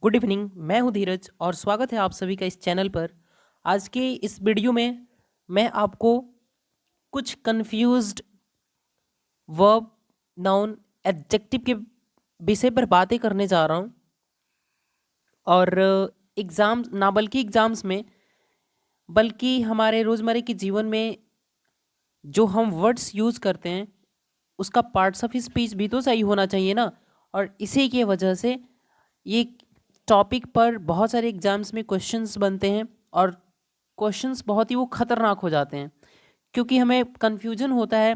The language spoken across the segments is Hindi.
Good evening. मैं हूं धीरज और स्वागत है आप सभी का इस चैनल पर। आज के इस वीडियो में मैं आपको कुछ कंफ्यूज्ड वर्ब, नाउन, एडजेक्टिव के विषय पर बातें करने जा रहा हूं। और एग्ज़ाम ना बल्कि एग्ज़ाम्स में, बल्कि हमारे रोज़मर्रा के जीवन में जो हम वर्ड्स यूज़ करते हैं उसका पार्ट्स ऑफ स्पीच भी तो सही होना चाहिए ना। और इसी की वजह से ये टॉपिक पर बहुत सारे एग्जाम्स में क्वेश्चंस बनते हैं और क्वेश्चंस बहुत ही वो खतरनाक हो जाते हैं, क्योंकि हमें कंफ्यूजन होता है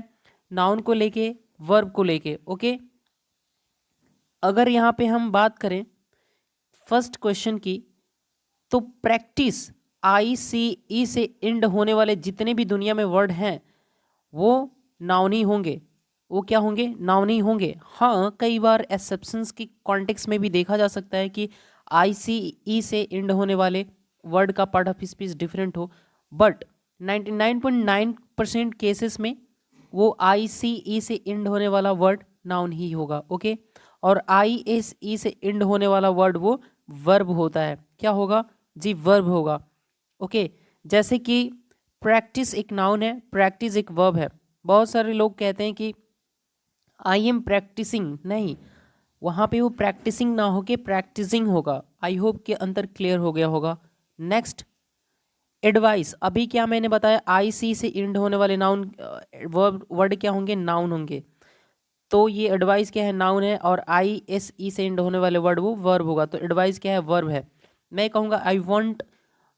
नाउन को लेके, वर्ब को लेके। ओके, अगर यहाँ पे हम बात करें फर्स्ट क्वेश्चन की, तो प्रैक्टिस, आई सी ई से एंड होने वाले जितने भी दुनिया में वर्ड हैं वो नाउन ही होंगे। वो क्या होंगे? नाउन ही होंगे। हाँ, कई बार एक्सेप्शंस की कॉन्टेक्स्ट में भी देखा जा सकता है कि आई सी ई से एंड होने वाले वर्ड का पार्ट ऑफ स्पीच डिफरेंट हो, बट 99.9% केसेस में वो आई सी ई से एंड होने वाला वर्ड नाउन ही होगा। ओके, और आई एस ई से एंड होने वाला वर्ड वो वर्ब होता है। क्या होगा जी? वर्ब होगा। ओके, जैसे कि प्रैक्टिस एक नाउन है, प्रैक्टिस एक वर्ब है। बहुत सारे लोग कहते हैं कि आई एम प्रैक्टिसिंग, नहीं, वहाँ पे वो प्रैक्टिसिंग ना हो के प्रैक्टिसिंग होगा। आई होप कि अंतर क्लियर हो गया होगा। Next, advice. अभी क्या मैंने बताया, आई सी से एंड होने वाले नाउन वर्ब वर्ड क्या होंगे? नाउन होंगे। तो ये एडवाइस क्या है? नाउन है। और आई एस ई से एंड होने वाले वर्ड वो वर्ब होगा। तो एडवाइस क्या है? वर्ब है। मैं कहूँगा I want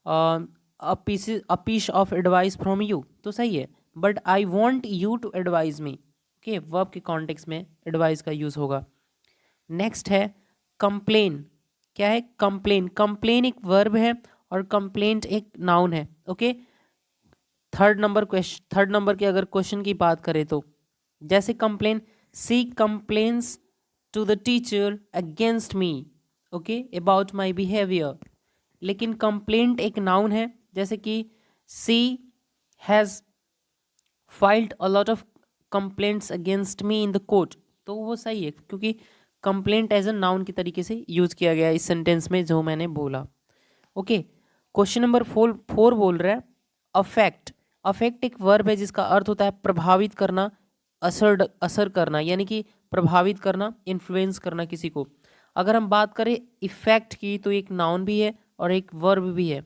a piece of advice from you, तो सही है, but I want you to advise me. Okay, verb के कॉन्टेक्स्ट में एडवाइस का यूज होगा। नेक्स्ट है कंप्लेन। क्या है? कंप्लेन। कंप्लेन एक वर्ब है और कंप्लेंट एक नाउन है। ओके, थर्ड नंबर के अगर क्वेश्चन की बात करें तो, जैसे complain, she complains to the teacher against me, okay, about my behaviour. लेकिन कंप्लेंट एक नाउन है, जैसे कि she has filed a lot of complaints against me in the court. तो वो सही है, क्योंकि कंप्लेंट एज अ नाउन के तरीके से यूज किया गया इस सेंटेंस में जो मैंने बोला। ओके, क्वेश्चन नंबर फोर बोल रहा है अफेक्ट। अफेक्ट एक वर्ब है जिसका अर्थ होता है प्रभावित करना, असर असर करना, यानी कि प्रभावित करना, इन्फ्लुएंस करना किसी को। अगर हम बात करें इफेक्ट की, तो एक नाउन भी है और एक वर्ब भी है।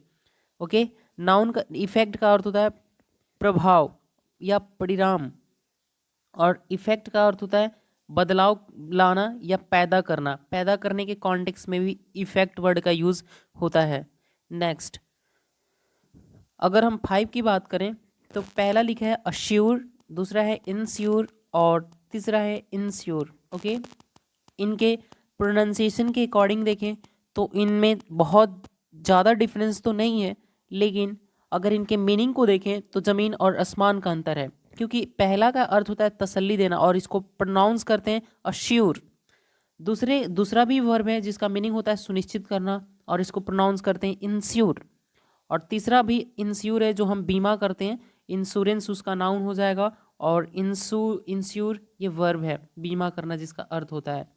ओके, नाउन का इफेक्ट का अर्थ होता है प्रभाव या परिणाम, और इफेक्ट का अर्थ होता है बदलाव लाना या पैदा करना। पैदा करने के कॉन्टेक्स्ट में भी इफेक्ट वर्ड का यूज होता है। नेक्स्ट, अगर हम 5 की बात करें तो पहला लिखा है अश्योर, दूसरा है इंश्योर और तीसरा है इंश्योर। ओके, इनके प्रोनाउंसिएशन के अकॉर्डिंग देखें तो इनमें बहुत ज़्यादा डिफरेंस तो नहीं है, लेकिन अगर इनके मीनिंग को देखें तो ज़मीन और आसमान का अंतर है। क्योंकि पहला का अर्थ होता है तसल्ली देना और इसको प्रोनाउंस करते हैं अश्योर। दूसरा भी वर्ब है जिसका मीनिंग होता है सुनिश्चित करना और इसको प्रोनाउंस करते हैं इंश्योर। और तीसरा भी इंश्योर है जो हम बीमा करते हैं, इंश्योरेंस उसका नाउन हो जाएगा। और इंश्योर ये वर्ब है, बीमा करना जिसका अर्थ होता है।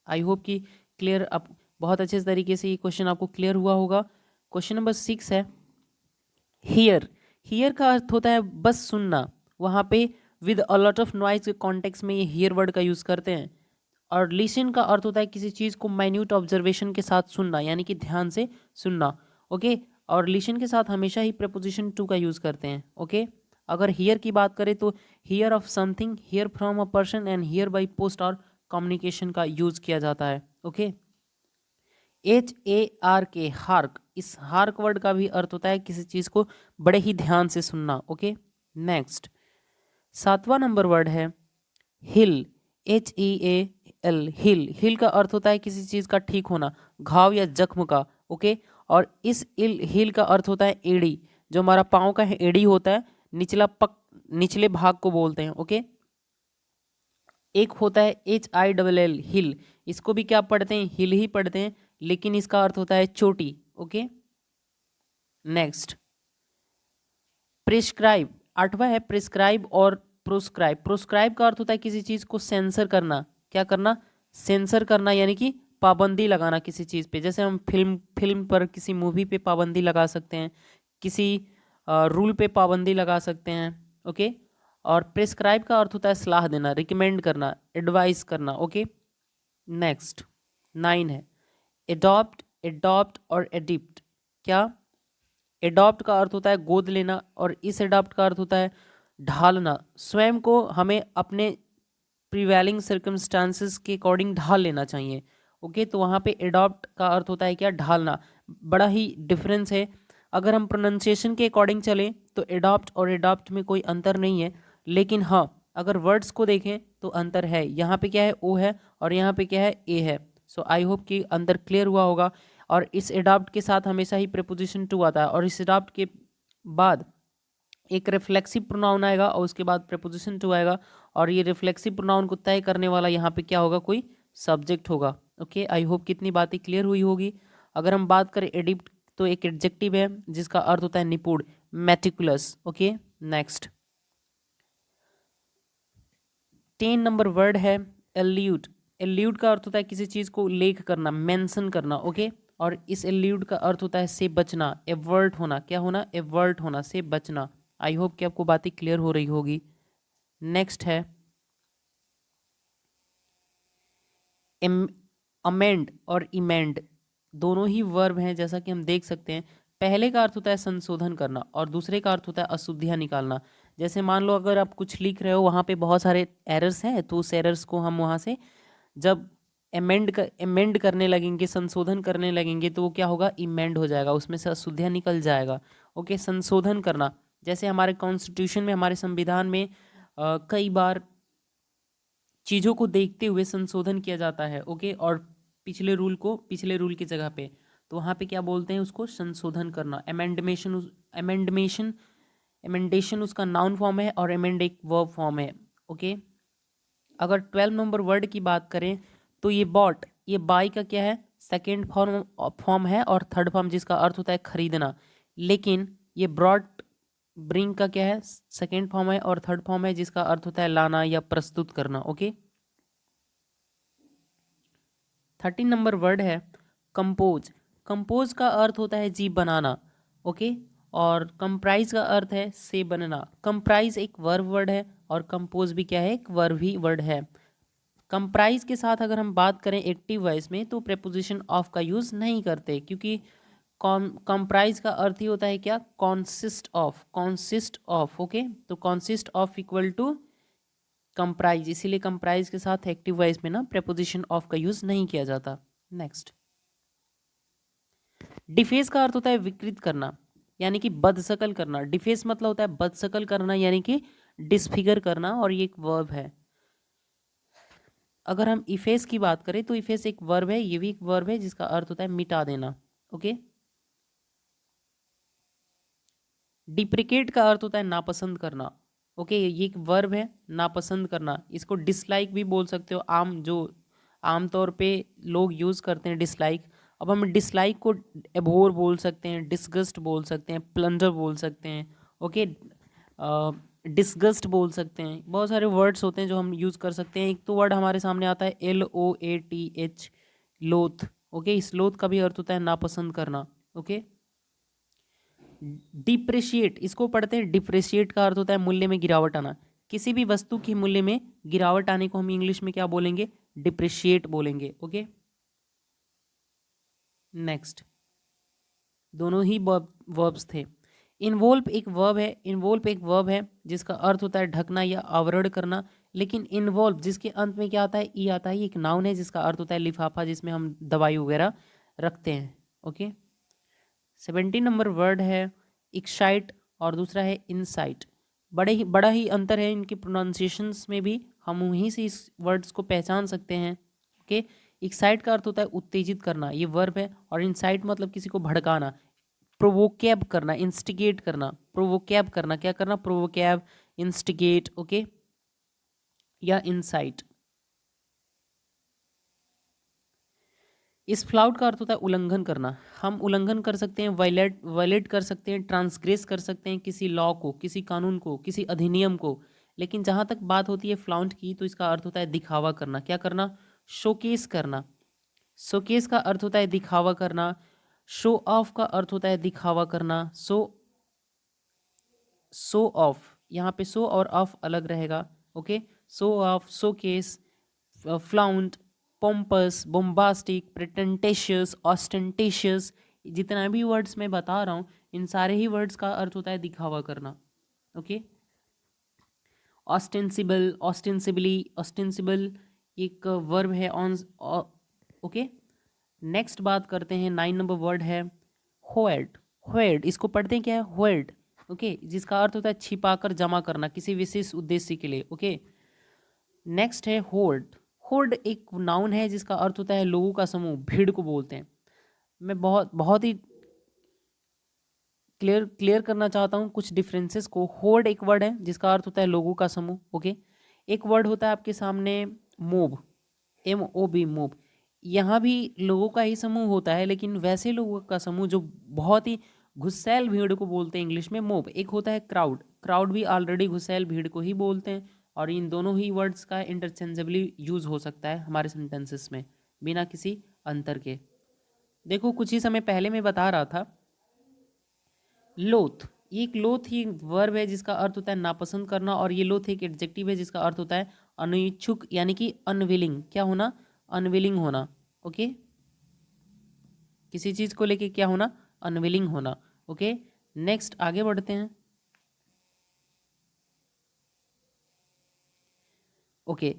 आई होप कि क्लियर, अब बहुत अच्छे तरीके से ये क्वेश्चन आपको क्लियर हुआ होगा। क्वेश्चन नंबर 6 है हियर। हियर का अर्थ होता है बस सुनना। वहाँ पे with a lot of noise के कॉन्टेक्स्ट में ये हियर वर्ड का यूज़ करते हैं। और लिसन का अर्थ होता है किसी चीज़ को माइन्यूट ऑब्जर्वेशन के साथ सुनना, यानी कि ध्यान से सुनना। ओके, और लिसन के साथ हमेशा ही प्रेपोजिशन टू का यूज़ करते हैं। ओके, अगर हियर की बात करें तो here of something, here from a person and here by post और कम्युनिकेशन का यूज़ किया जाता है। Okay, HARK, hark. इस हार्क वर्ड का भी अर्थ होता है किसी चीज़ को बड़े ही ध्यान से सुनना। ओके, नेक्स्ट 7वां नंबर वर्ड है हिल। HEAL, हिल। हिल का अर्थ होता है किसी चीज़ का ठीक होना, घाव या जख्म का। ओके, और इस हिल का अर्थ होता है एड़ी। जो हमारा पाँव का है एड़ी होता है, निचले भाग को बोलते हैं। ओके, एक होता है HILL, हिल। इसको भी क्या पढ़ते हैं? हिल ही पढ़ते हैं, लेकिन इसका अर्थ होता है चोटी। Okay, next prescribe. 8वां है प्रिस्क्राइब और प्रोस्क्राइब। प्रोस्क्राइब का अर्थ होता है किसी चीज़ को सेंसर करना। क्या करना? सेंसर करना, यानी कि पाबंदी लगाना किसी चीज़ पे, जैसे हम फिल्म पर, किसी मूवी पे पाबंदी लगा सकते हैं, किसी रूल पे पाबंदी लगा सकते हैं। ओके, और प्रिस्क्राइब का अर्थ होता है सलाह देना, रिकमेंड करना, एडवाइस करना। ओके, नेक्स्ट 9 है एडॉप्ट, एडॉप्ट और एडिप्ट। क्या? एडॉप्ट का अर्थ होता है गोद लेना, और इस एडॉप्ट का अर्थ होता है ढालना। स्वयं को हमें अपने प्रिवेलिंग सर्कमस्टांसेस के अकॉर्डिंग ढाल लेना चाहिए। ओके, तो वहाँ पे एडॉप्ट का अर्थ होता है क्या? ढालना। बड़ा ही डिफरेंस है। अगर हम प्रोनाउंसिएशन के अकॉर्डिंग चलें तो एडॉप्ट और एडॉप्ट में कोई अंतर नहीं है, लेकिन हाँ, अगर वर्ड्स को देखें तो अंतर है। यहाँ पे क्या है? ओ है, और यहाँ पे क्या है? ए है। सो आई होप कि अंतर क्लियर हुआ होगा। और इस एडॉप्ट के साथ हमेशा ही प्रीपोजिशन टू आता है, और इस एडॉप्ट के बाद एक रिफ्लेक्सिव प्रोनाउन आएगा और उसके बाद प्रीपोजिशन टू आएगा, और ये रिफ्लेक्सिव प्रोनाउन को तय करने वाला यहाँ पे क्या होगा? कोई सब्जेक्ट होगा। ओके, आई होप कितनी बातें क्लियर हुई होगी। अगर हम बात करें एडिप्ट, तो एक एडजेक्टिव है जिसका अर्थ होता है निपुण, meticulous. Okay, next 10 number word है एल्यूड। एल्यूड का अर्थ होता है किसी चीज़ को उल्लेख करना, मेंशन करना। ओके, और इस एल्यूड का अर्थ होता है से बचना, एवर्ट होना। क्या होना? एवर्ट होना, से बचना। आई होप कि आपको बातें क्लियर हो रही होगी। नेक्स्ट है अमेंड और इमेंड, दोनों ही वर्ब हैं, जैसा कि हम देख सकते हैं। पहले का अर्थ होता है संशोधन करना, और दूसरे का अर्थ होता है अशुद्धियाँ निकालना। जैसे मान लो अगर आप कुछ लिख रहे हो, वहाँ पे बहुत सारे एरर्स हैं, तो उस एरर्स को हम वहाँ से जब एमेंड करने लगेंगे, संशोधन करने लगेंगे, तो वो क्या होगा? इमेंड हो जाएगा, उसमें से अशुद्धियाँ निकल जाएगा। ओके, संशोधन करना, जैसे हमारे कॉन्स्टिट्यूशन में, हमारे संविधान में कई बार चीज़ों को देखते हुए संशोधन किया जाता है। ओके, और पिछले रूल को पिछले रूल की जगह पे, तो वहाँ पे क्या बोलते हैं? उसको संशोधन करना, अमेंडमेशन। अमेंडमेशन अमेंडेशन उसका नाउन फॉर्म है, और अमेंड एक वर्ब फॉर्म है। ओके, अगर 12 नंबर वर्ड की बात करें तो ये बॉट, ये बाई का क्या है? सेकेंड फॉर्म है, और थर्ड फॉर्म जिसका अर्थ होता है खरीदना। लेकिन ये ब्रॉट, ब्रिंग का क्या है? सेकेंड फॉर्म है, और थर्ड फॉर्म है जिसका अर्थ होता है लाना या प्रस्तुत करना। ओके, 13 नंबर वर्ड है कंपोज। कंपोज का अर्थ होता है जी बनाना। ओके, और कंप्राइज का अर्थ है से बनना। कंप्राइज एक वर्ब वर्ड है, और कंपोज भी क्या है? एक वर्ब ही वर्ड है। कंप्राइज के साथ अगर हम बात करें एक्टिव वॉइस में, तो प्रेपोजिशन ऑफ का यूज़ नहीं करते, क्योंकि कंप्राइज का अर्थ ही होता है क्या? Consist of, consist of. Okay, तो consist of equal to comprise, इसीलिए कंप्राइज के साथ एक्टिव वॉइस में ना प्रेपोजिशन ऑफ का यूज़ नहीं किया जाता। नेक्स्ट, डिफेस का अर्थ होता है विकृत करना, यानी कि बदशकल करना। डिफेस मतलब होता है बदशकल करना, यानी कि डिसफिगर करना, और ये एक वर्ब है। अगर हम इफेस की बात करें तो इफेस एक वर्ब है, ये भी एक वर्ब है जिसका अर्थ होता है मिटा देना। ओके, डिप्रिकेट का अर्थ होता है नापसंद करना। ओके, ये एक वर्ब है, नापसंद करना। इसको डिसलाइक भी बोल सकते हो, आमतौर पे लोग यूज़ करते हैं डिसलाइक। अब हम डिसलाइक को एबोर बोल सकते हैं, डिसगस्ट बोल सकते हैं, प्लंडर बोल सकते हैं। ओके, डिसगस्ट बोल सकते हैं। बहुत सारे वर्ड्स होते हैं जो हम यूज़ कर सकते हैं। एक तो वर्ड हमारे सामने आता है LOATH, लोथ। ओके, इस लोथ का भी अर्थ होता है नापसंद करना। ओके, डिप्रिशिएट, इसको पढ़ते हैं डिप्रिशिएट का अर्थ होता है मूल्य में गिरावट आना। किसी भी वस्तु के मूल्य में गिरावट आने को हम इंग्लिश में क्या बोलेंगे? डिप्रिशिएट बोलेंगे। ओके, नेक्स्ट, दोनों ही वर्ब्स थे। इन्वोल्व एक वर्ब है, इन्वोल्व एक वर्ब है जिसका अर्थ होता है ढकना या आवरण करना। लेकिन इन्वॉल्व जिसके अंत में क्या आता है? ई आता है, ये एक नाउन है जिसका अर्थ होता है लिफाफा, जिसमें हम दवाई वगैरह रखते हैं। ओके, 17 नंबर वर्ड है एक्साइट, और दूसरा है इनसाइट। बड़ा ही अंतर है इनके प्रोनाउंसिएशंस में भी, हम वहीं से इस वर्ड्स को पहचान सकते हैं। ओके, एक्साइट का अर्थ होता है उत्तेजित करना, ये वर्ब है, और इनसाइट मतलब किसी को भड़काना, प्रोवोकेब करना, इंस्टिगेट करना। प्रोवोकेब करना, क्या करना? प्रोवोकेब, इंस्टिगेट। ओके, या इनसाइट। इस फ्लाउट का अर्थ होता है उल्लंघन करना। हम उल्लंघन कर सकते हैं, वायलेट कर सकते हैं, ट्रांसग्रेस कर सकते हैं किसी लॉ को, किसी कानून को, किसी अधिनियम को। लेकिन जहाँ तक बात होती है फ्लाउट की, तो इसका अर्थ होता है दिखावा करना। क्या करना? शोकेस करना। शोकेस का अर्थ होता है दिखावा करना, शो ऑफ का अर्थ होता है दिखावा करना, शो ऑफ, यहाँ पे शो और ऑफ अलग रहेगा। ओके, शो ऑफ, शोकेस, फ्लाउंट, पोम्पस, बोम्बास्टिक, प्रिटेंटेशियस, ऑस्टेंटेशियस, जितना भी वर्ड्स मैं बता रहा हूँ इन सारे ही वर्ड्स का अर्थ होता है दिखावा करना। ओके, ऑस्टेंसिबल, ऑस्टेंसिबली, ऑस्टेंसिबल एक वर्ब है ऑन। ओके, नेक्स्ट बात करते हैं, 9 नंबर वर्ड है होएड। होएड इसको पढ़ते हैं क्या है, होएड। ओके, जिसका अर्थ होता है छिपाकर जमा करना किसी विशेष उद्देश्य के लिए। ओके, नेक्स्ट है होर्ड। होर्ड एक नाउन है जिसका अर्थ होता है लोगों का समूह, भीड़ को बोलते हैं। मैं बहुत बहुत ही क्लियर करना चाहता हूँ कुछ डिफरेंसेस को। होर्ड एक वर्ड है जिसका अर्थ होता है लोगों का समूह। ओके, एक वर्ड होता है आपके सामने मोब, MOB, मोब। यहाँ भी लोगों का ही समूह होता है, लेकिन वैसे लोगों का समूह जो बहुत ही घुसैल भीड़ को बोलते हैं इंग्लिश में, मोब। एक होता है क्राउड, क्राउड भी ऑलरेडी घुसैल भीड़ को ही बोलते हैं, और इन दोनों ही वर्ड्स का इंटरचेंजेबली यूज हो सकता है हमारे सेंटेंसेस में बिना किसी अंतर के। देखो, कुछ ही समय पहले मैं बता रहा था लोथ, ये एक लोथ ही वर्ब है जिसका अर्थ होता है नापसंद करना, और ये लोथ एक एडजेक्टिव है जिसका अर्थ होता है अनिच्छुक, यानी कि अनविलिंग। क्या होना, अनविलिंग होना। ओके, किसी चीज को लेके क्या होना, अनविलिंग होना। ओके, नेक्स्ट आगे बढ़ते हैं। ओके,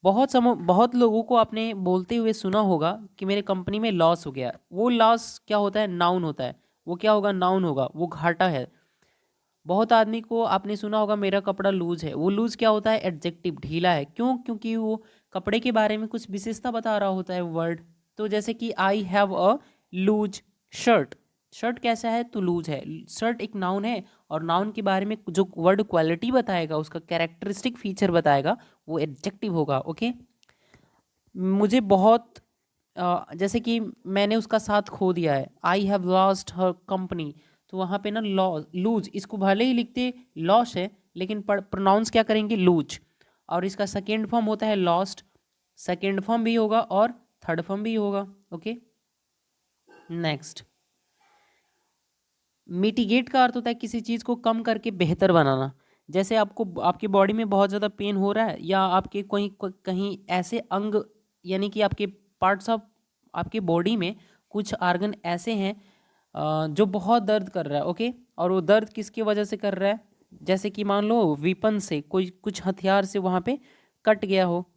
बहुत लोगों को आपने बोलते हुए सुना होगा कि मेरे कंपनी में लॉस हो गया। वो लॉस क्या होता है, नाउन होता है। वो क्या होगा, नाउन होगा, वो घाटा है। बहुत आदमी को आपने सुना होगा मेरा कपड़ा लूज है। वो लूज क्या होता है, एडजेक्टिव, ढीला है। क्यों, क्योंकि वो कपड़े के बारे में कुछ विशेषता बता रहा होता है वर्ड। तो जैसे कि I have a loose shirt, shirt कैसा है, तो लूज है। शर्ट एक नाउन है, और नाउन के बारे में जो वर्ड क्वालिटी बताएगा, उसका कैरेक्टरिस्टिक फीचर बताएगा, वो एडजेक्टिव होगा। ओके, मुझे बहुत जैसे कि मैंने उसका साथ खो दिया है, I have lost her company. तो वहाँ पे ना लॉ, लूज, इसको भले ही लिखते लॉस है, लेकिन प्रोनाउंस क्या करेंगे, लूज। और इसका सेकेंड फॉर्म होता है लॉस्ट, सेकेंड फॉर्म भी होगा और थर्ड फॉर्म भी होगा। ओके, नेक्स्ट, मिटिगेट का अर्थ होता है किसी चीज़ को कम करके बेहतर बनाना। जैसे आपको आपकी बॉडी में बहुत ज़्यादा पेन हो रहा है, या आपके कहीं कहीं ऐसे अंग, यानी कि आपके पार्ट्स ऑफ आपके बॉडी में कुछ आर्गन ऐसे हैं जो बहुत दर्द कर रहा है। ओके, और वो दर्द किसकी वजह से कर रहा है, जैसे कि मान लो विपन से, कोई कुछ हथियार से वहाँ पे कट गया हो,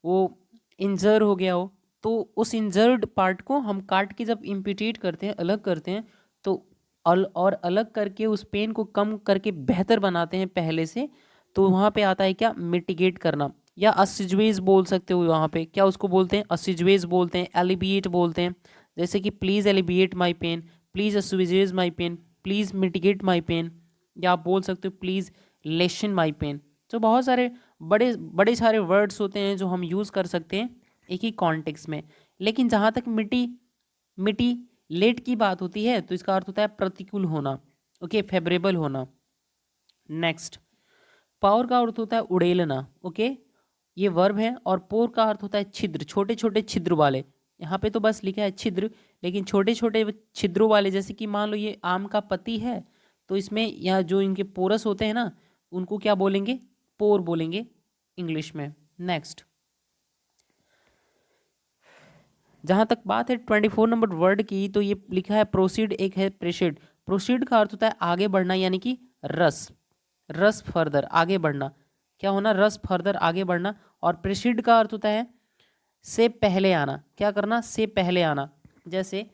वो इंजर हो गया हो, तो उस इंजर्ड पार्ट को हम काट के जब इम्पिटेट करते हैं, अलग करते हैं, तो और अलग करके उस पेन को कम करके बेहतर बनाते हैं पहले से। तो वहाँ पे आता है क्या, मिटिगेट करना, या असिजवेज बोल सकते हो। वहाँ पे क्या उसको बोलते हैं, असिजवेज बोलते हैं, एलिबिएट बोलते हैं। जैसे कि please alleviate my pain, please assuage my pain, please mitigate my pain, या आप बोल सकते हो प्लीज़ लेशन माई पेन। तो बहुत सारे बड़े बड़े सारे वर्ड्स होते हैं जो हम यूज़ कर सकते हैं एक ही कॉन्टेक्स्ट में। लेकिन जहाँ तक मिटी लेट की बात होती है, तो इसका अर्थ होता है प्रतिकूल होना। ओके, फेवरेबल होना। नेक्स्ट, पावर का अर्थ होता है उड़ेलना। ओके, ये वर्ब है, और पोर का अर्थ होता है छिद्र, छोटे छोटे छिद्र वाले। यहाँ पे तो बस लिखा है छिद्र, लेकिन छोटे छोटे छिद्रों वाले, जैसे कि मान लो ये आम का पत्ती है, तो इसमें यहाँ जो इनके पोरस होते हैं ना, उनको क्या बोलेंगे, पोर बोलेंगे इंग्लिश में। नेक्स्ट, जहाँ तक बात है 24 नंबर वर्ड की, तो ये लिखा है प्रोसीड, एक है प्रेसिड। प्रोसीड का अर्थ होता है आगे बढ़ना, यानी कि रस, रस फर्दर, आगे बढ़ना। क्या होना, रस फर्दर, आगे बढ़ना। और प्रेसिड का अर्थ होता है से पहले आना। क्या करना, से पहले आना। जैसे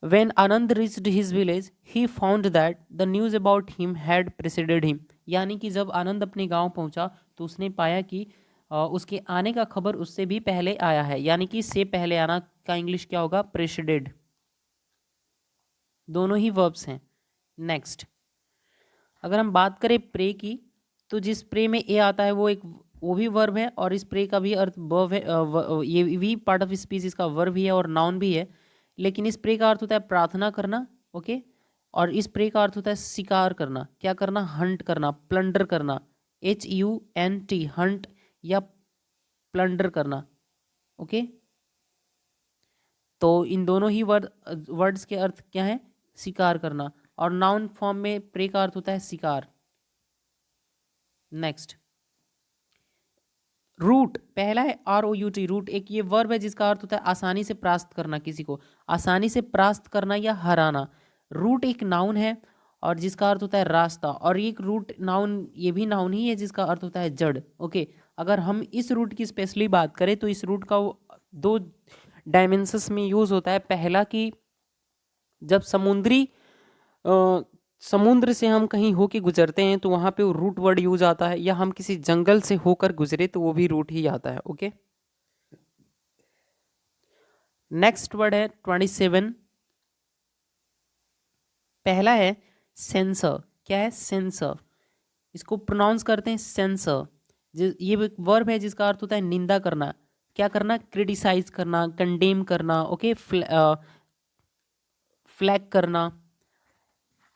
when Anand reached his village, he found that the news about him had preceded him। यानी कि जब आनंद अपने गांव पहुंचा, तो उसने पाया कि उसके आने का खबर उससे भी पहले आया है। यानी कि से पहले आना का इंग्लिश क्या होगा, प्रेसिडेड। दोनों ही वर्ब्स हैं। नेक्स्ट, अगर हम बात करें प्रे की, तो जिस प्रे में ए आता है वो भी वर्ब है, और इस प्रे का भी अर्थ वर्ब है। ये भी पार्ट ऑफ स्पीच, इसका वर्ब भी है और नाउन भी है। लेकिन इस प्रे का अर्थ होता है प्रार्थना करना। ओके, और इस प्रे का अर्थ होता है शिकार करना। क्या करना, हंट करना, प्लंडर करना, HUNT, हंट या प्लंडर करना। ओके, तो इन दोनों ही वर्ड्स के अर्थ क्या है? शिकार करना। और नाउन फॉर्म में प्रे का अर्थ होता है शिकार। नेक्स्ट, रूट, पहला है ROUT, रूट एक ये वर्ब है जिसका अर्थ होता है आसानी से परास्त करना, किसी को आसानी से परास्त करना या हराना। रूट एक नाउन है और जिसका अर्थ होता है रास्ता, और एक रूट नाउन ये भी नाउन ही है जिसका अर्थ होता है जड़। ओके, अगर हम इस रूट की स्पेशली बात करें तो इस रूट का दो डायमेंशंस में यूज होता है। पहला कि जब समुद्र से हम कहीं होके गुजरते हैं तो वहाँ पे वो रूट वर्ड यूज आता है, या हम किसी जंगल से होकर गुजरे तो वो भी रूट ही आता है। ओके, नेक्स्ट वर्ड है 27। पहला है सेंसर। क्या है? सेंसर। इसको प्रोनाउंस करते हैं सेंसर। ये वर्ब है जिसका अर्थ होता है निंदा करना। क्या करना? क्रिटिसाइज करना, कंडेम करना। ओके, फ्लैग करना।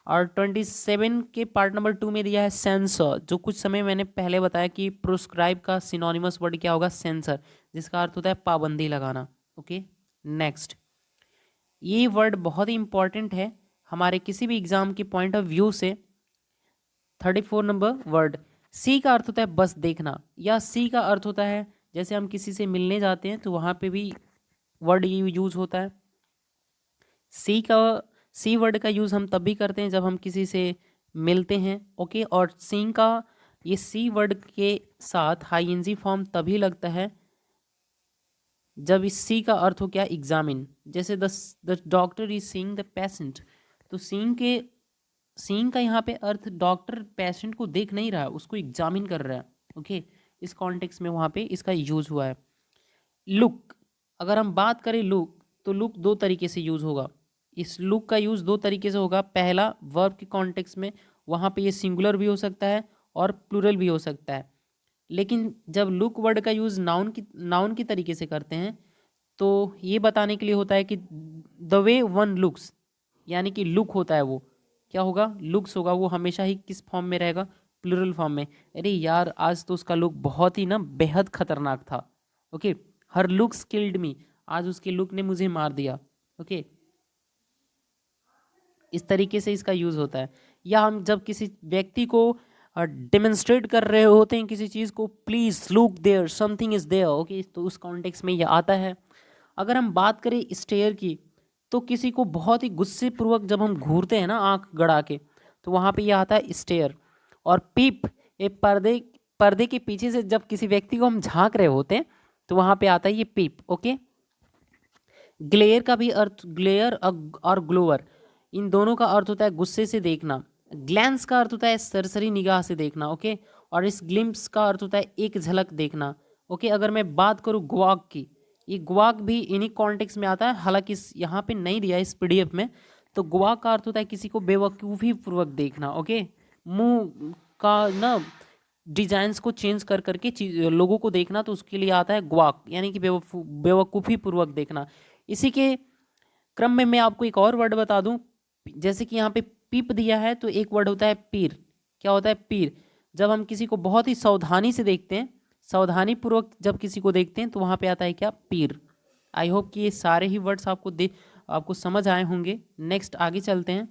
और 27 के पार्ट नंबर 2 में दिया है सेंसर, जो कुछ समय मैंने पहले बताया कि प्रोस्क्राइब का सिनोनिमस वर्ड क्या होगा? सेंसर, जिसका अर्थ होता है पाबंदी लगाना। ओके, नेक्स्ट, ये वर्ड बहुत ही इंपॉर्टेंट है हमारे किसी भी एग्जाम के पॉइंट ऑफ व्यू से। 34 नंबर वर्ड, सी का अर्थ होता है बस देखना, या सी का अर्थ होता है जैसे हम किसी से मिलने जाते हैं तो वहाँ पे भी वर्ड ये यूज होता है। सी वर्ड का यूज़ हम तब भी करते हैं जब हम किसी से मिलते हैं। ओके, और सीइंग का ये सी वर्ड के साथ हाईएनजी फॉर्म तभी लगता है जब इस सी का अर्थ हो क्या? एग्जामिन। जैसे the doctor is seeing the patient, तो सीइंग का यहाँ पे अर्थ डॉक्टर पेशेंट को देख नहीं रहा है, उसको एग्जामिन कर रहा है। ओके, इस कॉन्टेक्स्ट में वहाँ पे इसका यूज हुआ है। लुक, अगर हम बात करें लुक, तो लुक दो तरीके से यूज होगा। इस लुक का यूज दो तरीके से होगा। पहला, वर्ब के कॉन्टेक्स्ट में, वहाँ पे ये सिंगुलर भी हो सकता है और प्लूरल भी हो सकता है। लेकिन जब लुक वर्ड का यूज नाउन की तरीके से करते हैं तो ये बताने के लिए होता है कि द वे वन लुक्स, यानी कि लुक होता है वो क्या होगा? लुक्स होगा। वो हमेशा ही किस फॉर्म में रहेगा? प्लूरल फॉर्म में। अरे यार, आज तो उसका लुक बहुत ही ना बेहद खतरनाक था। ओके, हर लुक्स किल्ड मी, आज उसके लुक ने मुझे मार दिया। ओके, इस तरीके से इसका यूज होता है। या हम जब किसी व्यक्ति को डेमोन्स्ट्रेट कर रहे होते हैं किसी चीज को, please look there, something is there. Okay, तो उस कॉन्टेक्स्ट में ये आता है। अगर हम बात करें स्टेयर की, तो किसी को बहुत ही गुस्से पूर्वक जब हम घूरते हैं ना आंख गड़ा के, तो वहां पे ये आता है स्टेयर। और पीप, ये पर्दे पर्दे के पीछे से जब किसी व्यक्ति को हम झांक रहे होते हैं तो वहां पे आता है ये पीप। ओके, ग्लेयर का भी अर्थ, ग्लेयर और ग्लोअर, इन दोनों का अर्थ होता है गुस्से से देखना। ग्लैंस का अर्थ होता है सरसरी निगाह से देखना। ओके, और इस ग्लिम्स का अर्थ होता है एक झलक देखना। ओके, अगर मैं बात करूँ ग्वाक की, ये ग्वाक भी इन्हीं कॉन्टेक्स्ट में आता है, हालांकि यहाँ पे नहीं दिया इस PDF में। तो ग्वाक का अर्थ होता है किसी को बेवकूफ़ी पूर्वक देखना। ओके, मुंह का ना डिजाइंस को चेंज कर करके लोगों को देखना, तो उसके लिए आता है ग्वाक, यानी कि बेवकूफ़ी पूर्वक देखना। इसी के क्रम में मैं आपको एक और वर्ड बता दूं। जैसे कि यहाँ पे पीप दिया है तो एक वर्ड होता है पीर। क्या होता है? पीर। जब हम किसी को बहुत ही सावधानी से देखते हैं, सावधानी पूर्वक जब किसी को देखते हैं तो वहाँ पे आता है क्या? पीर। आई होप कि ये सारे ही वर्ड्स आपको समझ आए होंगे। नेक्स्ट आगे चलते हैं।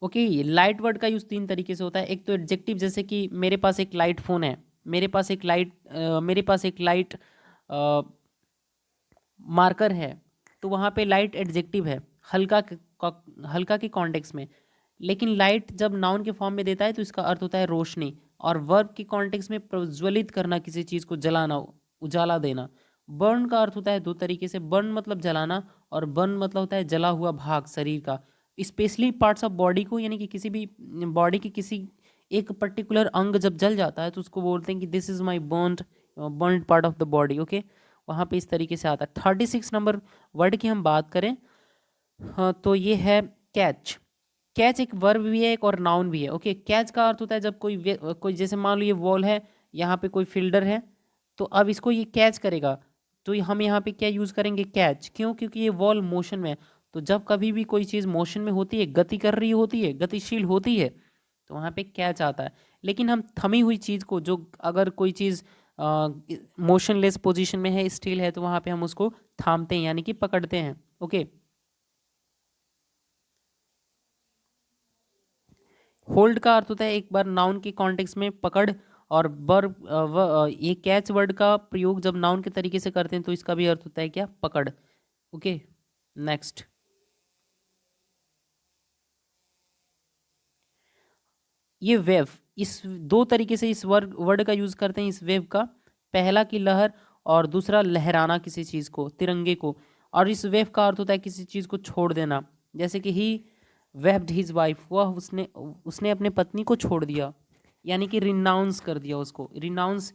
ओके, लाइट वर्ड का यूज तीन तरीके से होता है। एक तो एडजेक्टिव, जैसे कि मेरे पास एक लाइट फोन है, मेरे पास एक लाइट मार्कर है, तो वहाँ पे लाइट एडजेक्टिव है हल्का के कॉन्टेक्स्ट में। लेकिन लाइट जब नाउन के फॉर्म में देता है तो इसका अर्थ होता है रोशनी, और वर्ब के कॉन्टेक्स्ट में प्रज्वलित करना, किसी चीज़ को जलाना, उजाला देना। बर्न का अर्थ होता है दो तरीके से, बर्न मतलब जलाना, और बर्न मतलब होता है जला हुआ भाग शरीर का, स्पेशली पार्ट्स ऑफ बॉडी को, यानी कि किसी भी बॉडी के किसी एक पर्टिकुलर अंग जब जल जाता है तो उसको बोलते हैं कि this is my burned part of the body. Okay, वहाँ पे इस तरीके से आता है। 36 नंबर वर्ड की हम बात करें, हाँ, तो ये है कैच। कैच एक वर्ब भी है, एक और नाउन भी है। ओके, कैच का अर्थ होता है जब कोई जैसे मान लो ये वॉल है, यहाँ पे कोई फील्डर है, तो अब इसको ये कैच करेगा, तो हम यहाँ पे क्या यूज़ करेंगे? कैच। क्यों? क्योंकि ये वॉल मोशन में है। तो जब कभी भी कोई चीज़ मोशन में होती है, गति कर रही होती है, गतिशील होती है, तो वहाँ पे कैच आता है। लेकिन हम थमी हुई चीज़ को, जो अगर कोई चीज़ मोशनलेस पोजीशन में है, स्टिल है, तो वहाँ पे हम उसको थामते हैं यानी कि पकड़ते हैं। ओके, होल्ड का अर्थ होता है एक बार नाउन के कॉन्टेक्स्ट में पकड़, और ये कैच वर्ड का प्रयोग जब नाउन के तरीके से करते हैं तो इसका भी अर्थ होता है क्या, पकड़। ओके, नेक्स्ट, ये वेव, इस दो तरीके से इस वर्ड वर्ड का यूज करते हैं इस वेव का। पहला की लहर, और दूसरा लहराना किसी चीज को, तिरंगे को। और इस वेव का अर्थ होता है किसी चीज को छोड़ देना, जैसे कि ही वेव्ड हिज वाइफ, वह उसने उसने अपने पत्नी को छोड़ दिया, यानी कि रिनाउंस कर दिया, उसको रिनाउंस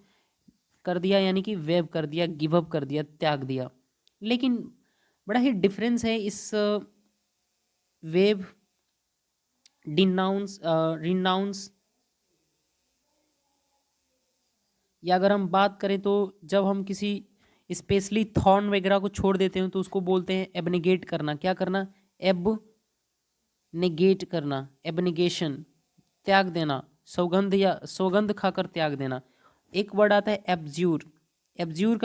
कर दिया, यानी कि वेव कर दिया, गिव अप कर दिया, त्याग दिया। लेकिन बड़ा ही डिफरेंस है इस वेव, डिनाउंस, रिनाउंस, या अगर हम बात करें तो जब हम किसी स्पेशली थॉर्न वगैरह को छोड़ देते हैं तो उसको बोलते हैं एबनेगेट करना। क्या करना, एब नेगेट करना, एबनेगेशन, त्याग देना, सौगंध या सौगंध खाकर त्याग देना। एक वर्ड आता है एब्ज्यूर, एब्ज्यूर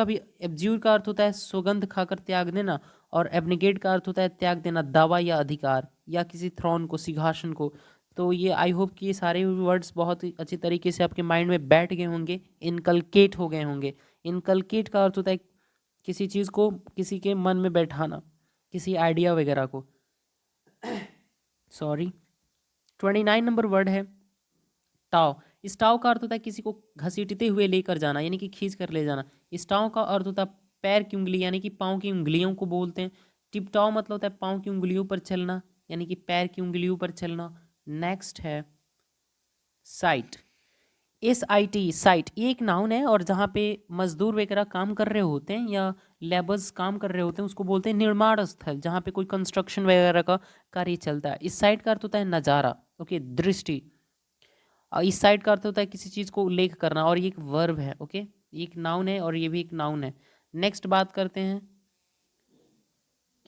का अर्थ होता है सौगंध खाकर त्याग देना, और एबनेगेट का अर्थ होता है त्याग देना दावा या अधिकार, या किसी थ्रोन को, सिंहासन को। तो ये आई होप कि ये सारे वर्ड्स बहुत ही अच्छी तरीके से आपके माइंड में बैठ गए होंगे, इनकलकेट हो गए होंगे। इनकलकेट का अर्थ होता है किसी चीज़ को किसी के मन में बैठाना, किसी आइडिया वगैरह को। सॉरी, 29 नंबर वर्ड है टाव। इस टाव का अर्थ होता है किसी को घसीटते हुए लेकर जाना, यानी कि खींच कर ले जाना। इस टाव का अर्थ होता है पैर की उंगली, यानी कि पाँव की उंगलियों को बोलते हैं। टिपटाव मतलब होता है पाँव की उंगलियों पर चलना, यानी कि पैर की उंगलियों पर चलना। नेक्स्ट है साइट, SIT, साइट, ये एक नाउन है, और जहाँ पे मजदूर वगैरह काम कर रहे होते हैं या लेबर्स काम कर रहे होते हैं उसको बोलते हैं निर्माण स्थल, जहाँ पे कोई कंस्ट्रक्शन वगैरह का कार्य चलता है। इस साइट का अर्थ होता है नज़ारा। ओके, दृष्टि। और इस साइड का अर्थ होता है किसी चीज़ को उल्लेख करना, और ये एक वर्ब है। ओके, ये एक नाउन है और ये भी एक नाउन है। नेक्स्ट बात करते हैं,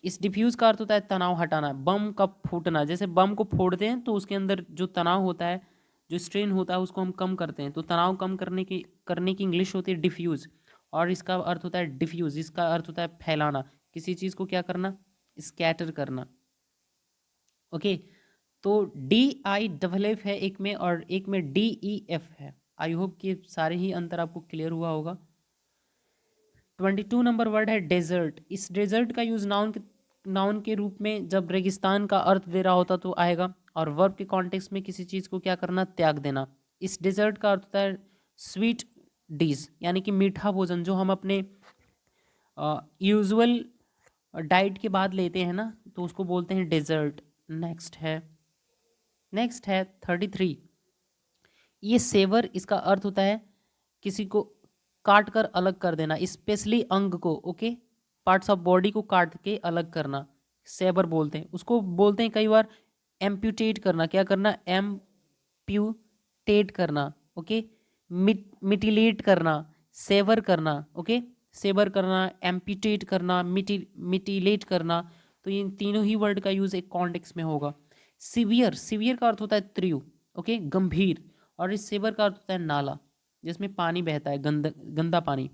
इस डिफ्यूज का अर्थ होता है तनाव हटाना, बम का फूटना। जैसे बम को फोड़ते हैं तो उसके अंदर जो तनाव होता है, जो स्ट्रेन होता है, उसको हम कम करते हैं, तो तनाव कम करने की इंग्लिश होती है डिफ्यूज, और इसका अर्थ होता है डिफ्यूज, इसका अर्थ होता है फैलाना, किसी चीज़ को क्या करना, स्कैटर करना। ओके, तो DIFF है एक में, और एक में DEF है। आई होप कि सारे ही अंतर आपको क्लियर हुआ होगा। 22 नंबर वर्ड है डेजर्ट। इस डेजर्ट का यूज नाउन के रूप में जब रेगिस्तान का अर्थ दे रहा होता तो आएगा, और वर्ब के कॉन्टेक्स्ट में किसी चीज़ को क्या करना, त्याग देना। इस डेजर्ट का अर्थ होता है स्वीट डिश, यानी कि मीठा भोजन, जो हम अपने यूजुअल डाइट के बाद लेते हैं ना, तो उसको बोलते हैं डेजर्ट। नेक्स्ट है 33, ये सेवर, इसका अर्थ होता है किसी को काट कर अलग कर देना, स्पेशली अंग को। ओके, पार्ट्स ऑफ बॉडी को काट के अलग करना, सेवर बोलते हैं उसको। बोलते हैं कई बार एम्प्यूटेट करना, क्या करना, एम्प्यूटेट करना। ओके, मिटिलेट करना, सेवर करना। ओके, सेवर करना, एम्प्यूटेट करना, मिटिलेट करना। तो इन तीनों ही वर्ड का यूज एक कॉन्टेक्स्ट में होगा। सिवियर का अर्थ होता है तीव्र। ओके, गंभीर। और इस सेवर का अर्थ होता है नाला, जिसमें पानी बहता है, गंदा पानी।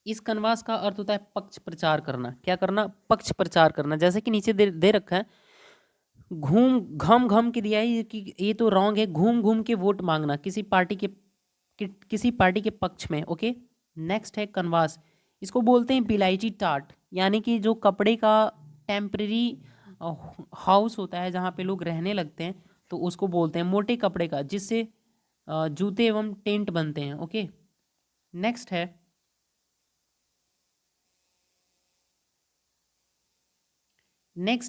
इस कनवास का अर्थ होता है पक्ष प्रचार करना। क्या करना, पक्ष प्रचार करना। जैसे कि नीचे दे रखा है, घूम घम घम के दिया है कि ये तो रॉन्ग है, घूम घूम के वोट मांगना किसी पार्टी के पक्ष में। ओके, नेक्स्ट है कनवास, इसको बोलते हैं बिलायची टाट, यानी कि जो कपड़े का टेम्परेरी हाउस होता है जहाँ पे लोग रहने लगते हैं, तो उसको बोलते हैं मोटे कपड़े का, जिससे जूते एवं टेंट बनते हैं। ओके, नेक्स्ट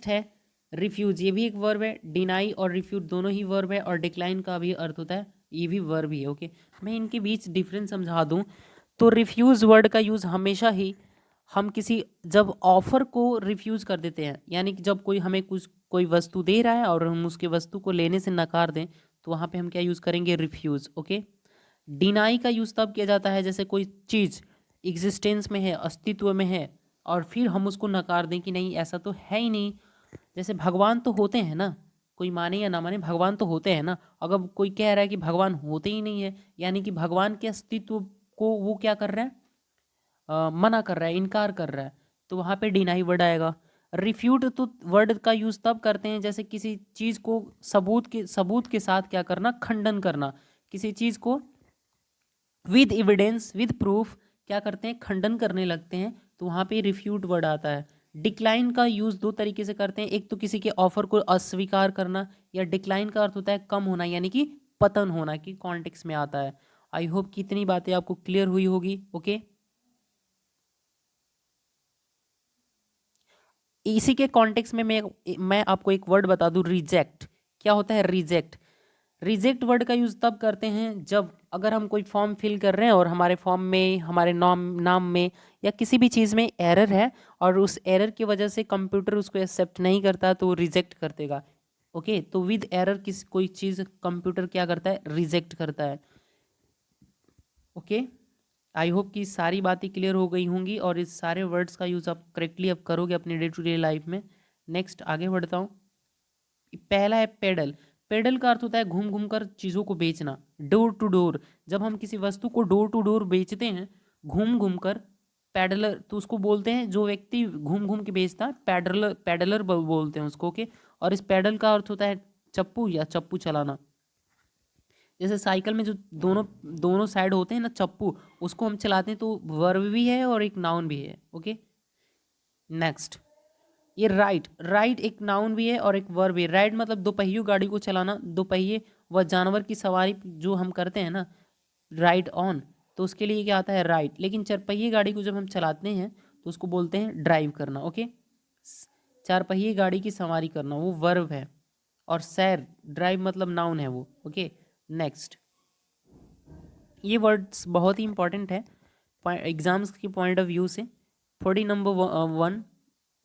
है रिफ्यूज, ये भी एक वर्ब है। डिनाई और रिफ्यूज दोनों ही वर्ब है, और डिक्लाइन का भी अर्थ होता है, ये भी वर्ब ही है। ओके, मैं इनके बीच डिफरेंस समझा दूं तो रिफ्यूज़ वर्ड का यूज़ हमेशा ही हम किसी जब ऑफ़र को रिफ्यूज़ कर देते हैं, यानी कि जब कोई हमें कोई वस्तु दे रहा है और हम उसके वस्तु को लेने से नकार दें, तो वहाँ पे हम क्या यूज़ करेंगे, रिफ्यूज़। ओके, डिनाई का यूज़ तब किया जाता है जैसे कोई चीज़ एग्जिस्टेंस में है, अस्तित्व में है, और फिर हम उसको नकार दें कि नहीं ऐसा तो है ही नहीं, जैसे भगवान तो होते हैं ना, कोई माने या ना माने भगवान तो होते हैं ना। अगर कोई कह रहा है कि भगवान होते ही नहीं है, यानी कि भगवान के अस्तित्व को वो क्या कर रहा है, मना कर रहा है, इनकार कर रहा है, तो वहाँ पे डिनाई वर्ड आएगा। रिफ्यूट तो वर्ड का यूज़ तब करते हैं जैसे किसी चीज़ को सबूत के साथ क्या करना, खंडन करना। किसी चीज़ को विद एविडेंस, विद प्रूफ क्या करते हैं, खंडन करने लगते हैं, तो वहाँ पे रिफ्यूट वर्ड आता है। डिक्लाइन का यूज़ दो तरीके से करते हैं, एक तो किसी के ऑफर को अस्वीकार करना, या डिक्लाइन का अर्थ होता है कम होना, यानी कि पतन होना, कि कॉन्टेक्स्ट में आता है। आई होप कि इतनी बातें आपको क्लियर हुई होगी। ओके, इसी के कॉन्टेक्स्ट में मैं आपको एक वर्ड बता दूं, रिजेक्ट। क्या होता है रिजेक्ट? रिजेक्ट वर्ड का यूज़ तब करते हैं जब अगर हम कोई फॉर्म फिल कर रहे हैं और हमारे फॉर्म में, हमारे नाम नाम में या किसी भी चीज़ में एरर है, और उस एरर की वजह से कंप्यूटर उसको एक्सेप्ट नहीं करता, तो वो रिजेक्ट कर देगा। ओके, तो विद एरर कोई चीज़ कंप्यूटर क्या करता है, रिजेक्ट करता है। ओके, आई होप कि सारी बातें क्लियर हो गई होंगी और इस सारे वर्ड्स का यूज़ आप करेक्टली अब करोगे अपनी डे टू डे लाइफ में। नेक्स्ट आगे बढ़ता हूँ। पहला है पेडल। पेडल का अर्थ होता है घूम घूम कर चीज़ों को बेचना, डोर टू डोर। जब हम किसी वस्तु को डोर टू डोर बेचते हैं, घूम घूम कर, पैडलर, तो उसको बोलते हैं, जो व्यक्ति घूम घूम के बेचता है, पैडलर, पैडलर बोलते हैं उसको। ओके, और इस पैडल का अर्थ होता है चप्पू या चप्पू चलाना। जैसे साइकिल में जो दोनों दोनों साइड होते हैं ना चप्पू, उसको हम चलाते हैं, तो वर्ब भी है और एक नाउन भी है। ओके, नेक्स्ट, ये राइड। राइड एक नाउन भी है और एक वर्ब भी है। राइड मतलब दोपहियों गाड़ी को चलाना, दोपहिए व जानवर की सवारी जो हम करते हैं ना, राइड ऑन, तो उसके लिए क्या आता है, राइड। लेकिन चारपहिए गाड़ी को जब हम चलाते हैं तो उसको बोलते हैं ड्राइव करना। ओके, चारपहिए गाड़ी की सवारी करना वो वर्ब है, और सैर, ड्राइव मतलब नाउन है वो। ओके, नेक्स्ट, ये वर्ड्स बहुत ही इंपॉर्टेंट है एग्जाम्स के पॉइंट ऑफ व्यू से। 40 नंबर 1।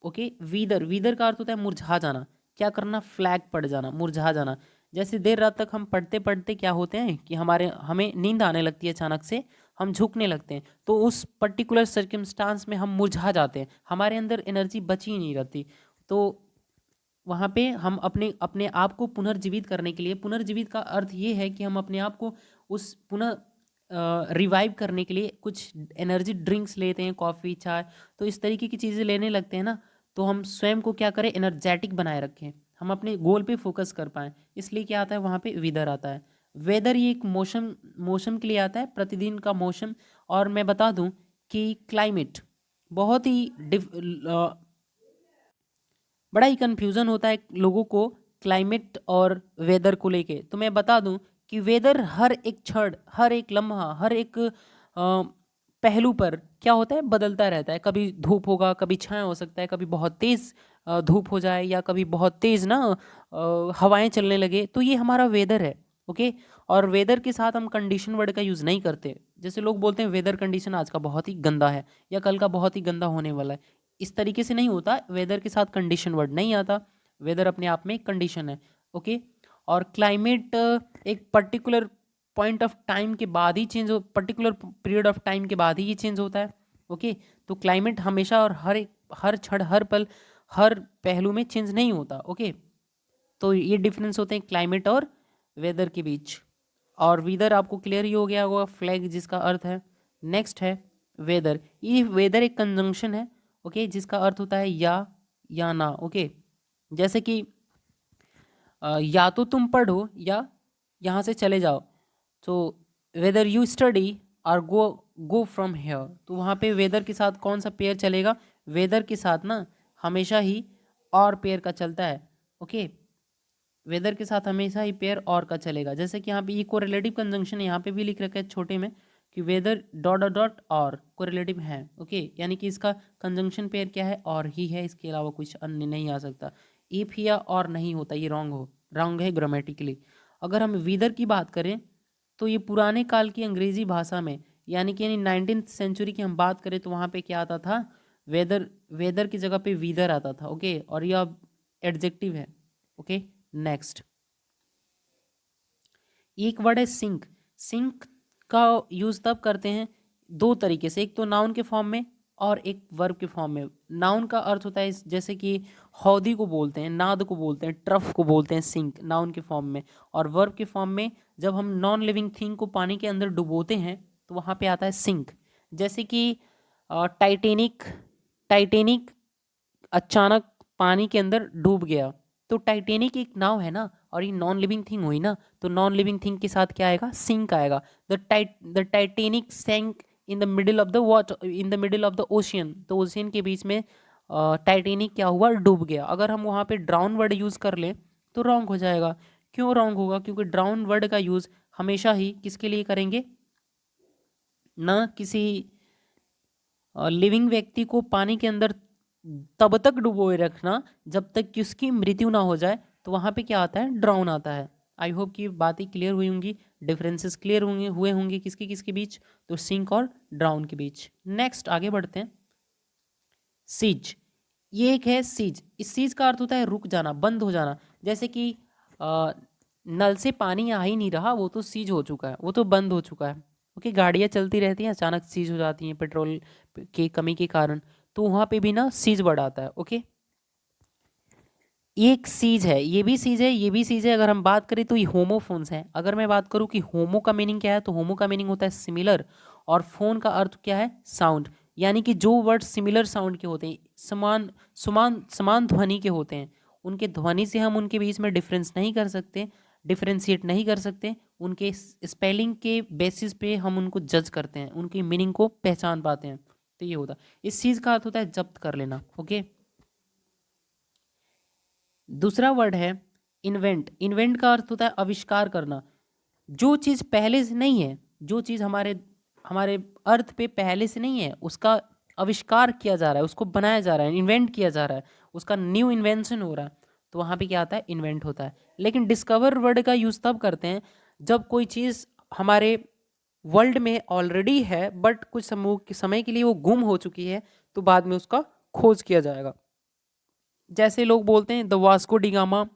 Okay, wither. वीदर का अर्थ होता है मुरझा जाना, क्या करना, फ्लैग पड़ जाना, मुरझा जाना। जैसे देर रात तक हम पढ़ते पढ़ते क्या होते हैं कि हमें नींद आने लगती है, अचानक से हम झुकने लगते हैं, तो उस पर्टिकुलर सर्कमस्टांस में हम मुरझा जाते हैं, हमारे अंदर एनर्जी बची ही नहीं रहती। तो वहाँ पे हम अपने अपने आप को पुनर्जीवित करने के लिए, पुनर्जीवित का अर्थ ये है कि हम अपने आप को उस पुनः रिवाइव करने के लिए कुछ एनर्जी ड्रिंक्स लेते हैं, कॉफ़ी, चाय, तो इस तरीके की चीज़ें लेने लगते हैं ना, तो हम स्वयं को क्या करें, एनर्जेटिक बनाए रखें, हम अपने गोल पे फोकस कर पाएँ। इसलिए क्या आता है वहाँ पे वेदर आता है। वेदर ये एक मोशन मोशन के लिए आता है, प्रतिदिन का मोशन। और मैं बता दूं कि क्लाइमेट बहुत ही बड़ा ही कन्फ्यूज़न होता है लोगों को क्लाइमेट और वेदर को लेके। तो मैं बता दूं कि वेदर हर एक क्षण, हर एक लम्हा, हर एक पहलू पर क्या होता है, बदलता रहता है। कभी धूप होगा, कभी छाया हो सकता है, कभी बहुत तेज़ धूप हो जाए, या कभी बहुत तेज़ ना हवाएं चलने लगे, तो ये हमारा वेदर है। ओके, और वेदर के साथ हम कंडीशन वर्ड का यूज़ नहीं करते। जैसे लोग बोलते हैं वेदर कंडीशन आज का बहुत ही गंदा है, या कल का बहुत ही गंदा होने वाला है, इस तरीके से नहीं होता। वेदर के साथ कंडीशन वर्ड नहीं आता, वेदर अपने आप में एक कंडीशन है। ओके, और क्लाइमेट एक पर्टिकुलर पॉइंट ऑफ टाइम के बाद ही चेंज हो, पर्टिकुलर पीरियड ऑफ टाइम के बाद ही ये चेंज होता है। ओके, तो क्लाइमेट हमेशा और हर क्षण, हर पल, हर पहलू में चेंज नहीं होता। ओके, तो ये डिफरेंस होते हैं क्लाइमेट और वेदर के बीच। और वेदर आपको क्लियर ही हो गया होगा, फ्लैग जिसका अर्थ है। नेक्स्ट है वेदर। ये वेदर एक कंजंक्शन है। ओके, जिसका अर्थ होता है या ना। ओके, जैसे कि या तो तुम पढ़ो या यहाँ से चले जाओ, तो वेदर यू स्टडी और गो फ्रॉम हेयर, तो वहाँ पे वेदर के साथ कौन सा पेयर चलेगा, वेदर के साथ ना हमेशा ही और पेयर का चलता है। ओके, वेदर के साथ हमेशा ही पेयर और का चलेगा। जैसे कि यहाँ पे ये कोरिलेटिव कंजंक्शन यहाँ पे भी लिख रखा है छोटे में कि वेदर डॉट डॉट डॉट और कोरिलेटिव है। ओके, यानी कि इसका कंजंक्शन पेयर क्या है, और ही है, इसके अलावा कुछ अन्य नहीं आ सकता। इफ या और नहीं होता, ये रॉन्ग है ग्रामेटिकली। अगर हम वेदर की बात करें तो ये पुराने काल की अंग्रेजी भाषा में, यानी 19th सेंचुरी की हम बात करें, तो वहाँ पे क्या आता था, वेदर, वेदर की जगह पे वीदर आता था। ओके, और यह एडजेक्टिव है। ओके, नेक्स्ट, एक वर्ड है सिंक। सिंक का यूज तब करते हैं दो तरीके से, एक तो नाउन के फॉर्म में और एक वर्ब के फॉर्म में। नाउन का अर्थ होता है जैसे कि हौदी को बोलते हैं, नाद को बोलते हैं, ट्रफ को बोलते हैं सिंक, नाउन के फॉर्म में। और वर्ब के फॉर्म में जब हम नॉन लिविंग थिंग को पानी के अंदर डुबोते हैं तो वहाँ पे आता है सिंक। जैसे कि टाइटेनिक, टाइटेनिक अचानक पानी के अंदर डूब गया, तो टाइटेनिक एक नाव है ना, और ये नॉन लिविंग थिंग हुई ना, तो नॉन लिविंग थिंग के साथ क्या आएगा, सिंक आएगा। The Titanic sank in the middle of the water, in the middle of the ocean, तो ओशियन के बीच में टाइटेनिक क्या हुआ, डूब गया। अगर हम वहाँ पे ड्राउन वर्ड यूज़ कर लें तो रॉन्ग हो जाएगा। क्यों रॉन्ग होगा? क्योंकि ड्राउन वर्ड का यूज़ हमेशा ही किसके लिए करेंगे, ना किसी लिविंग व्यक्ति को पानी के अंदर तब तक डुबोए रखना जब तक कि उसकी मृत्यु ना हो जाए, तो वहाँ पे क्या आता है, ड्राउन आता है। आई होप कि बातें क्लियर हुई होंगी, डिफरेंसेस क्लियर हुए होंगे किसके किसके बीच, तो सिंक और ड्राउन के बीच। नेक्स्ट आगे बढ़ते हैं। सीज, ये एक है सीज। इस सीज का अर्थ होता है रुक जाना, बंद हो जाना। जैसे कि नल से पानी आ ही नहीं रहा, वो तो सीज हो चुका है, वो तो बंद हो चुका है। ओके, गाड़ियाँ चलती रहती हैं, अचानक सीज हो जाती हैं पेट्रोल की कमी के कारण, तो वहाँ पे भी ना सीज वर्ड आता है। ओके, एक सीज है, ये भी सीज है, ये भी सीज है। अगर हम बात करें तो ये होमोफोन्स हैं। अगर मैं बात करूँ कि होमो का मीनिंग क्या है, तो होमो का मीनिंग होता है सिमिलर, और फोन का अर्थ क्या है, साउंड। यानी कि जो वर्ड सिमिलर साउंड के होते हैं, समान समान समान ध्वनि के होते हैं, उनके ध्वनि से हम उनके बीच में डिफरेंस नहीं कर सकते, डिफरेंशिएट नहीं कर सकते, उनके स्पेलिंग के बेसिस पे हम उनको जज करते हैं, उनकी मीनिंग को पहचान पाते हैं। तो ये होता है, इस चीज़ का अर्थ होता है जब्त कर लेना। ओके, दूसरा वर्ड है इन्वेंट। इन्वेंट का अर्थ होता है आविष्कार करना। जो चीज़ पहले से नहीं है, जो चीज़ हमारे हमारे अर्थ पे पहले से नहीं है, उसका आविष्कार किया जा रहा है, उसको बनाया जा रहा है, इन्वेंट किया जा रहा है, उसका न्यू इन्वेंशन हो रहा है, तो वहाँ पे क्या आता है, इन्वेंट होता है। लेकिन डिस्कवर वर्ड का यूज़ तब करते हैं जब कोई चीज़ हमारे वर्ल्ड में ऑलरेडी है, बट कुछ समय के लिए वो गुम हो चुकी है, तो बाद में उसका खोज किया जाएगा। जैसे लोग बोलते हैं the Vasco da Gama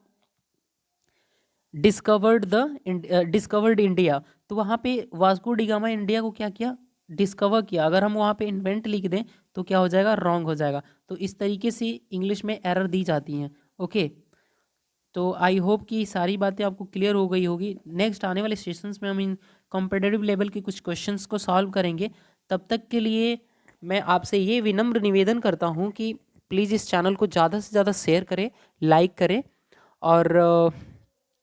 discovered India, तो वहाँ पे वास्को डिगामा इंडिया को क्या किया, डिस्कवर किया। अगर हम वहाँ पे इन्वेंट लिख दें तो क्या हो जाएगा, रॉन्ग हो जाएगा। तो इस तरीके से इंग्लिश में एरर दी जाती हैं। ओके, तो आई होप कि सारी बातें आपको क्लियर हो गई होगी। नेक्स्ट आने वाले सेशंस में हम इन कॉम्पिटिटिव लेवल के कुछ क्वेश्चंस को सॉल्व करेंगे। तब तक के लिए मैं आपसे ये विनम्र निवेदन करता हूँ कि प्लीज़ इस चैनल को ज़्यादा से ज़्यादा शेयर करें, लाइक करें, और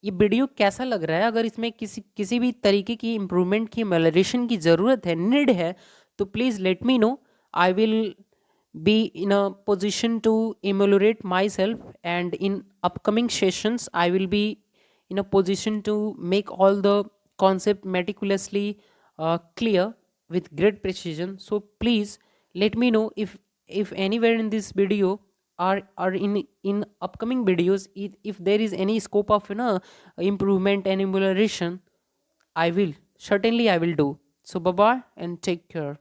ये वीडियो कैसा लग रहा है, अगर इसमें किसी भी तरीके की इम्प्रूवमेंट की, मेलरेशन की ज़रूरत है, नीड है, तो please let me know. I will be in a position to emulate myself, and in upcoming sessions I will be in a position to make all the concept meticulously clear with great precision. So please let me know if anywhere in this video or in upcoming videos, if there is any scope of improvement and emulation, I will certainly I will do. So bye bye and take care.